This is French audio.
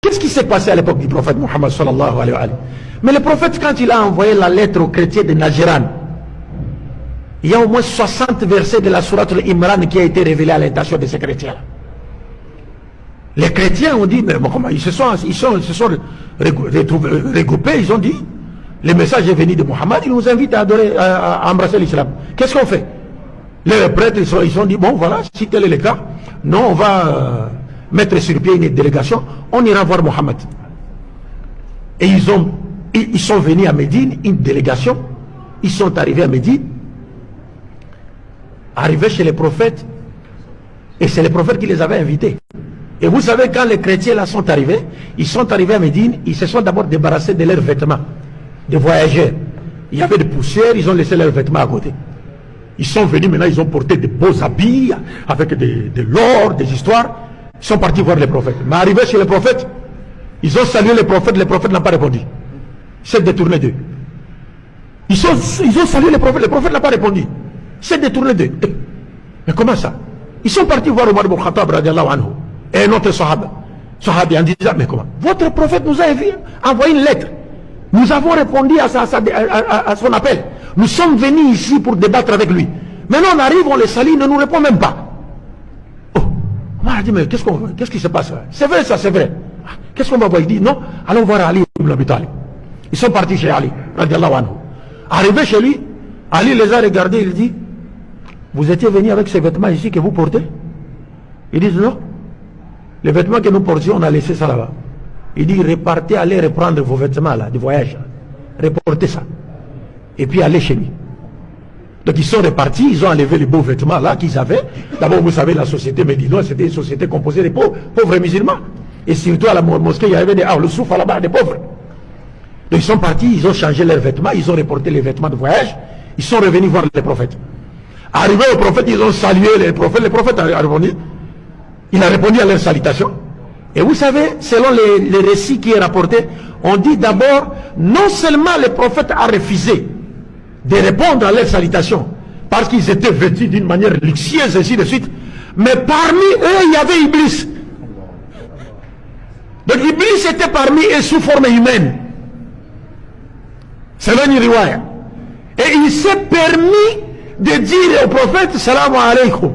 Qu'est-ce qui s'est passé à l'époque du prophète Mohammed sallallahu alayhi wa sallam? Mais le prophète, quand il a envoyé la lettre aux chrétiens de Najran, il y a au moins 60 versets de la sourate Al-Imran qui a été révélé à l'intention de ces chrétiens. Les chrétiens ont dit, mais comment ils se sont regroupés, ils ont dit, le message est venu de Mohammed, il nous invite à adorer, à embrasser l'islam. Qu'est-ce qu'on fait? Les prêtres, ils ont dit, bon voilà, si tel est le cas, non, on va mettre sur pied une délégation, on ira voir Mohammed. Et ils sont venus à Médine, une délégation, ils sont arrivés à Médine, arrivés chez les prophètes, et c'est les prophètes qui les avaient invités. Et vous savez, quand les chrétiens là sont arrivés, ils sont arrivés à Médine, ils se sont d'abord débarrassés de leurs vêtements, des voyageurs. Il y avait des poussières, ils ont laissé leurs vêtements à côté. Ils sont venus maintenant, ils ont porté de beaux habits, avec de l'or, des histoires. Ils sont partis voir les prophètes. Mais arrivés chez les prophètes, ils ont salué les prophètes n'ont pas répondu. Ils s'est détourné d'eux. Ils ont salué les prophètes n'ont pas répondu. Ils s'est détourné d'eux. Mais comment ça? Ils sont partis voir Omar ibn Khattab radiallahu anhu et un autre sahabi en disant, mais comment? Votre prophète nous a envoyé une lettre. Nous avons répondu à son appel. Nous sommes venus ici pour débattre avec lui. Maintenant on arrive, on les salue, il ne nous répond même pas. Oh, on a dit, mais qu'est-ce qui se passe? C'est vrai ça, c'est vrai. Qu'est-ce qu'on va voir? Il dit, non, allons voir Ali ibn Abi Talib. Ils sont partis chez Ali, radiallahu anhu. Arrivé chez lui, Ali les a regardés, il dit, vous étiez venus avec ces vêtements ici que vous portez? Ils disent, non. Les vêtements que nous portions, on a laissé ça là-bas. Il dit, repartez, allez reprendre vos vêtements là, de voyage. Reportez ça. Et puis allez chez lui. Donc ils sont repartis, ils ont enlevé les beaux vêtements là qu'ils avaient. D'abord, vous savez, la société médinoise, c'était une société composée de pauvres musulmans. Et surtout à la mosquée, il y avait le soufs là-bas, des pauvres. Donc ils sont partis, ils ont changé leurs vêtements, ils ont reporté les vêtements de voyage. Ils sont revenus voir les prophètes. Arrivés au prophète, ils ont salué les prophètes. Le prophète a répondu. Il a répondu à leur salutation. Et vous savez, selon les récits qui est rapporté, on dit d'abord, non seulement le prophète a refusé de répondre à leur salutation, parce qu'ils étaient vêtus d'une manière luxueuse, ainsi de suite, mais parmi eux, il y avait Iblis. Donc Iblis était parmi eux sous forme humaine. Selon une riwaya. Et il s'est permis de dire au prophète, salam alaykoum.